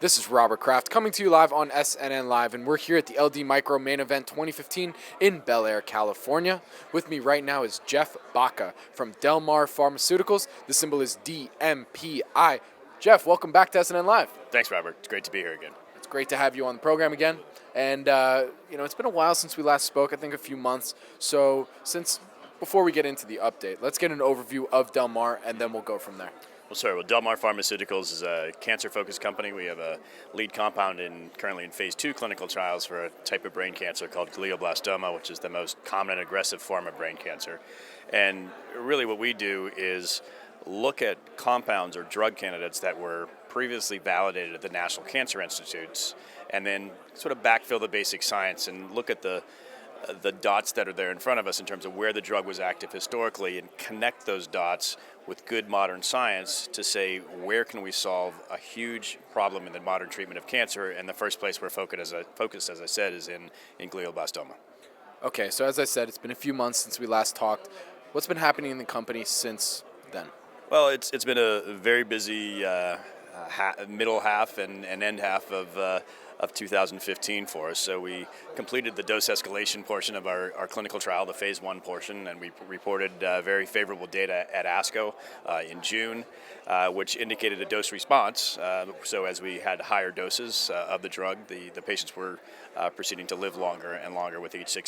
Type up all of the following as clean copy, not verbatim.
This is Robert Kraft coming to you live on SNNLive, and we're here at the LD Micro Main Event 2015 in Bel Air, California. With me right now is Jeff Bacha from DelMar Pharmaceuticals. The symbol is DMPI. Jeff, welcome back to SNNLive. Thanks, Robert. It's great to be here again. It's great to have you on the program again. And, it's been a while since we last spoke, I think a few months. So before we get into the update, let's get an overview of DelMar, and then we'll go from there. Well, DelMar Pharmaceuticals is a cancer-focused company. We have a lead compound currently in phase 2 clinical trials for a type of brain cancer called glioblastoma, which is the most common and aggressive form of brain cancer. And really what we do is look at compounds or drug candidates that were previously validated at the National Cancer Institutes, and then sort of backfill the basic science and look at the dots that are there in front of us in terms of where the drug was active historically and connect those dots with good modern science to say where can we solve a huge problem in the modern treatment of cancer, and the first place we're focused, as I said, is in glioblastoma. Okay, so as I said, it's been a few months since we last talked. What's been happening in the company since then? Well, it's been a very busy middle half and end half of 2015 for us. So we completed the dose escalation portion of our clinical trial, the phase 1 portion, and we reported very favorable data at ASCO in June, which indicated a dose response. So as we had higher doses of the drug, the patients were proceeding to live longer and longer with each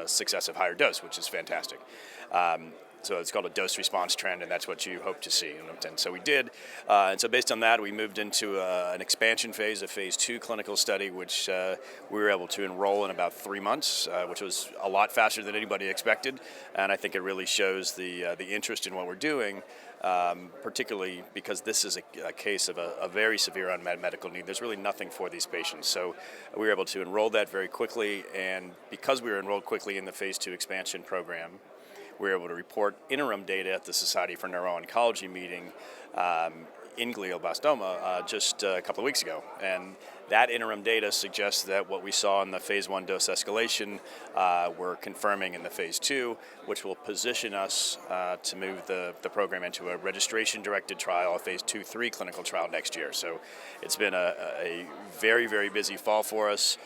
successive higher dose, which is fantastic. So it's called a dose response trend, and that's what you hope to see. And so we did. And so based on that, we moved into an expansion phase, a phase 2 clinical study, which we were able to enroll in about 3 months, which was a lot faster than anybody expected. And I think it really shows the interest in what we're doing, particularly because this is a case of a very severe unmet medical need. There's really nothing for these patients. So we were able to enroll that very quickly, and because we were enrolled quickly in the phase 2 expansion program, we were able to report interim data at the Society for Neuro-Oncology meeting in glioblastoma just a couple of weeks ago. And that interim data suggests that what we saw in the phase 1 dose escalation we're confirming in the phase 2, which will position us to move the program into a registration-directed trial, a phase 2/3 clinical trial next year. So it's been a very, very busy fall for us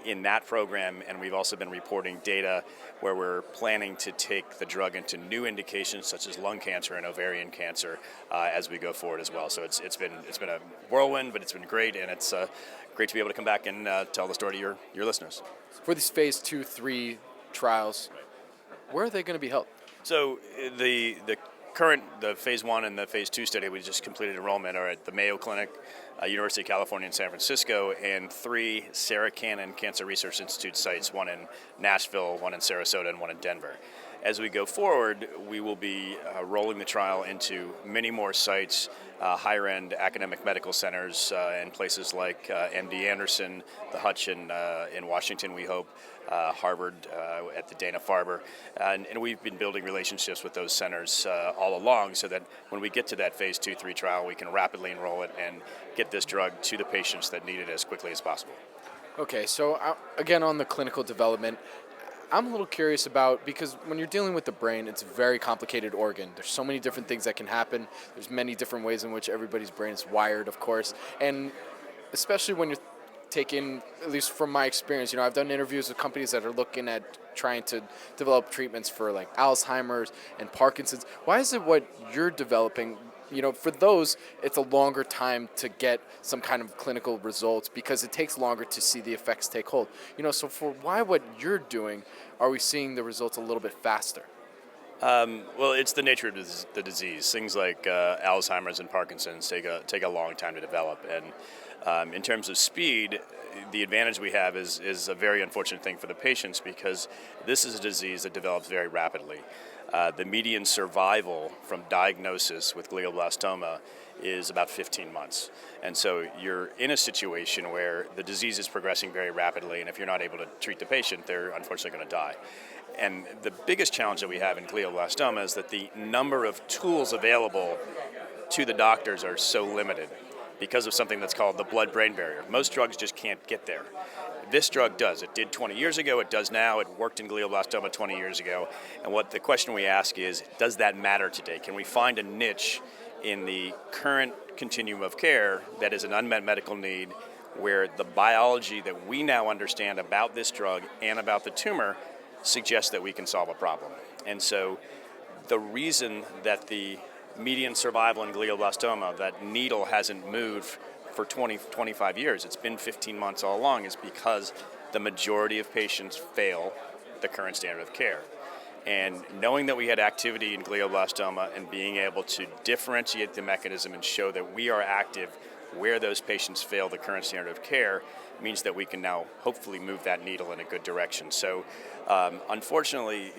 in that program, and we've also been reporting data where we're planning to take the drug into new indications such as lung cancer and ovarian cancer as we go forward as well. So it's been a whirlwind, but it's been great, and it's great to be able to come back and tell the story to your listeners. For these phase 2/3 trials, where are they going to be held? So the phase 1 and the phase 2 study we just completed enrollment are at the Mayo Clinic, University of California in San Francisco, and 3 Sarah Cannon Cancer Research Institute sites, one in Nashville, one in Sarasota, and one in Denver. As we go forward, we will be rolling the trial into many more sites, higher-end academic medical centers in places like MD Anderson, the Hutch in Washington, we hope, Harvard at the Dana-Farber. And we've been building relationships with those centers all along so that when we get to that phase 2/3 trial, we can rapidly enroll it and get this drug to the patients that need it as quickly as possible. Okay, so again on the clinical development, I'm a little curious about, because when you're dealing with the brain, it's a very complicated organ. There's so many different things that can happen. There's many different ways in which everybody's brain is wired, of course. And especially when you're taking, at least from my experience, I've done interviews with companies that are looking at trying to develop treatments for like Alzheimer's and Parkinson's. Why is it what you're developing, for those, it's a longer time to get some kind of clinical results because it takes longer to see the effects take hold. So for why what you're doing, are we seeing the results a little bit faster? Well, it's the nature of the disease. Things like Alzheimer's and Parkinson's take a long time to develop. And in terms of speed, the advantage we have is a very unfortunate thing for the patients because this is a disease that develops very rapidly. The median survival from diagnosis with glioblastoma is about 15 months. And so you're in a situation where the disease is progressing very rapidly, and if you're not able to treat the patient, they're unfortunately going to die. And the biggest challenge that we have in glioblastoma is that the number of tools available to the doctors are so limited because of something that's called the blood-brain barrier. Most drugs just can't get there. This drug does. It did 20 years ago, it does now, it worked in glioblastoma 20 years ago. And what the question we ask is, does that matter today? Can we find a niche in the current continuum of care that is an unmet medical need, where the biology that we now understand about this drug and about the tumor suggests that we can solve a problem. And so the reason that the median survival in glioblastoma, that needle hasn't moved for 25 years, it's been 15 months all along, is because the majority of patients fail the current standard of care. And knowing that we had activity in glioblastoma and being able to differentiate the mechanism and show that we are active where those patients fail the current standard of care means that we can now hopefully move that needle in a good direction. So unfortunately,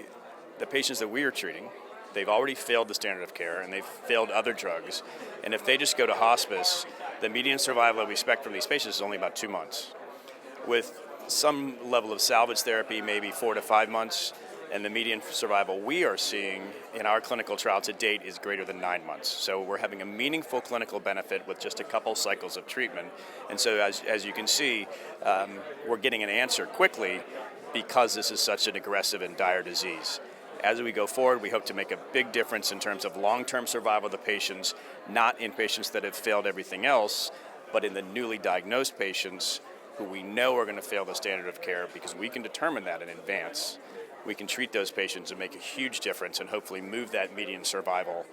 the patients that we are treating, they've already failed the standard of care and they've failed other drugs. And if they just go to hospice, the median survival that we expect from these patients is only about 2 months. With some level of salvage therapy, maybe 4 to 5 months, and the median survival we are seeing in our clinical trial to date is greater than 9 months. So we're having a meaningful clinical benefit with just a couple cycles of treatment. And so as you can see, we're getting an answer quickly because this is such an aggressive and dire disease. As we go forward, we hope to make a big difference in terms of long-term survival of the patients, not in patients that have failed everything else, but in the newly diagnosed patients who we know are going to fail the standard of care, because we can determine that in advance. We can treat those patients and make a huge difference and hopefully move that median survival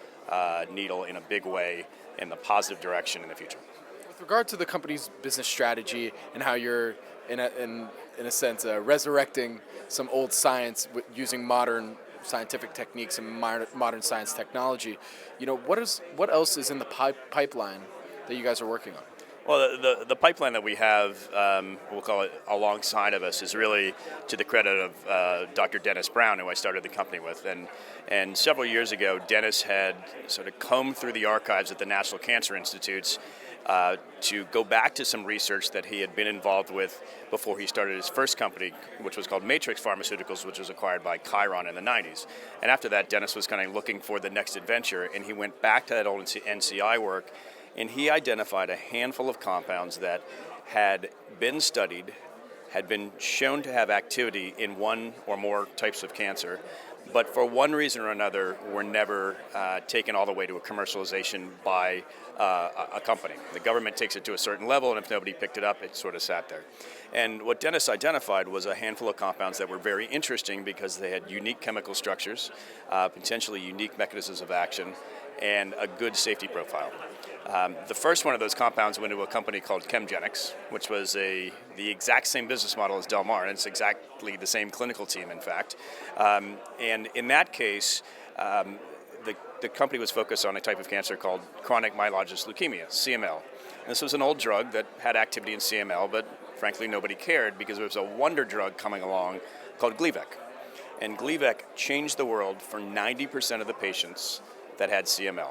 needle in a big way in the positive direction in the future. With regard to the company's business strategy and how you're, in a sense, resurrecting some old science using modern scientific techniques and modern science technology, what else is in the pipeline that you guys are working on? Well, the pipeline that we have, we'll call it alongside of us, is really to the credit of Dr. Dennis Brown, who I started the company with. And several years ago, Dennis had sort of combed through the archives at the National Cancer Institutes to go back to some research that he had been involved with before he started his first company, which was called Matrix Pharmaceuticals, which was acquired by Chiron in the 90s. And after that, Dennis was kind of looking for the next adventure, and he went back to that old NCI work, and he identified a handful of compounds that had been studied, had been shown to have activity in one or more types of cancer, but for one reason or another were never taken all the way to a commercialization by a company. The government takes it to a certain level, and if nobody picked it up, it sort of sat there. And what Dennis identified was a handful of compounds that were very interesting because they had unique chemical structures, potentially unique mechanisms of action, and a good safety profile. The first one of those compounds went to a company called Chemgenics, which was the exact same business model as DelMar, and it's exactly the same clinical team, in fact. And in that case, the company was focused on a type of cancer called chronic myelogenous leukemia, CML. And this was an old drug that had activity in CML, but frankly nobody cared because there was a wonder drug coming along called Gleevec. And Gleevec changed the world for 90% of the patients that had CML.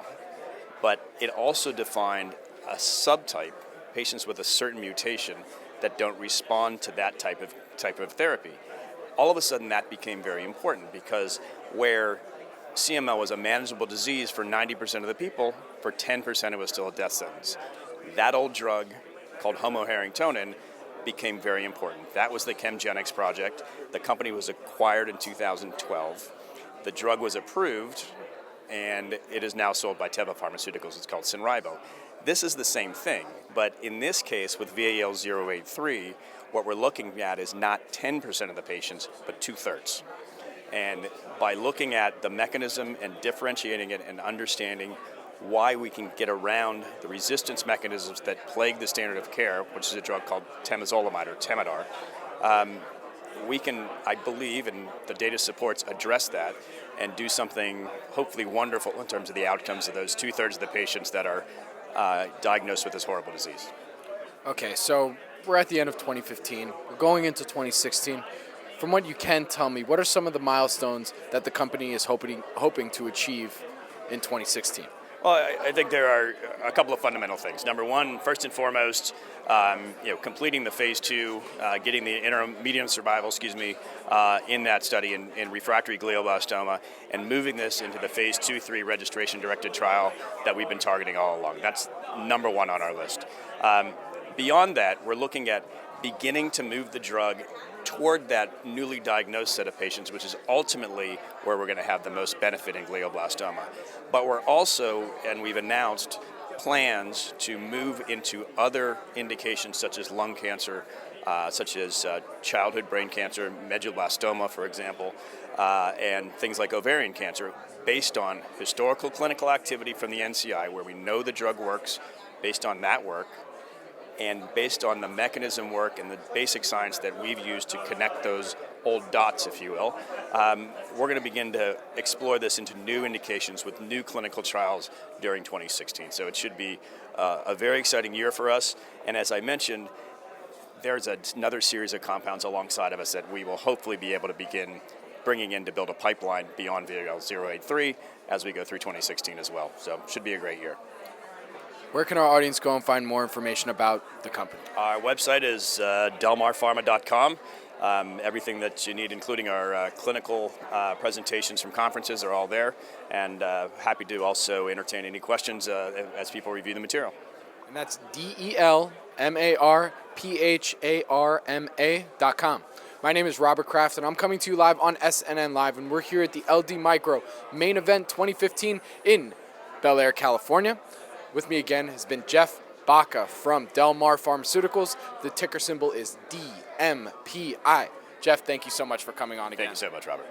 But it also defined a subtype, patients with a certain mutation that don't respond to that type of therapy. All of a sudden that became very important because where CML was a manageable disease for 90% of the people, for 10% it was still a death sentence. That old drug called homoharringtonin became very important. That was the Chemgenics project. The company was acquired in 2012. The drug was approved, and it is now sold by Teva Pharmaceuticals. It's called Cinrybo. This is the same thing, but in this case with VAL083, what we're looking at is not 10% of the patients, but 2/3. And by looking at the mechanism and differentiating it and understanding why we can get around the resistance mechanisms that plague the standard of care, which is a drug called temozolomide or Temodar, we can, I believe, and the data supports, address that and do something hopefully wonderful in terms of the outcomes of those 2/3 of the patients that are diagnosed with this horrible disease. Okay, so we're at the end of 2015. We're going into 2016. From what you can tell me, what are some of the milestones that the company is hoping to achieve in 2016? Well, I think there are a couple of fundamental things. Number one, first and foremost, completing the phase 2, getting the median survival, in that study in refractory glioblastoma, and moving this into the phase 2/3 registration-directed trial that we've been targeting all along. That's number one on our list. Beyond that, we're looking at beginning to move the drug toward that newly diagnosed set of patients, which is ultimately where we're going to have the most benefit in glioblastoma. But we're also, and we've announced, plans to move into other indications such as lung cancer, such as childhood brain cancer, medulloblastoma, for example, and things like ovarian cancer, based on historical clinical activity from the NCI, where we know the drug works, based on that work, and based on the mechanism work and the basic science that we've used to connect those old dots, if you will, we're going to begin to explore this into new indications with new clinical trials during 2016. So it should be a very exciting year for us. And as I mentioned, there's another series of compounds alongside of us that we will hopefully be able to begin bringing in to build a pipeline beyond VL083 as we go through 2016 as well. So it should be a great year. Where can our audience go and find more information about the company? Our website is DelMarPharma.com. Everything that you need, including our clinical presentations from conferences, are all there. And happy to also entertain any questions as people review the material. And that's DelMarPharma.com. My name is Robert Kraft, and I'm coming to you live on SNNLive, and we're here at the LD Micro Main Event 2015 in Bel Air, California. With me again has been Jeff Bacha from DelMar Pharmaceuticals. The ticker symbol is DMPI. Jeff, thank you so much for coming on again. Thank you so much, Robert.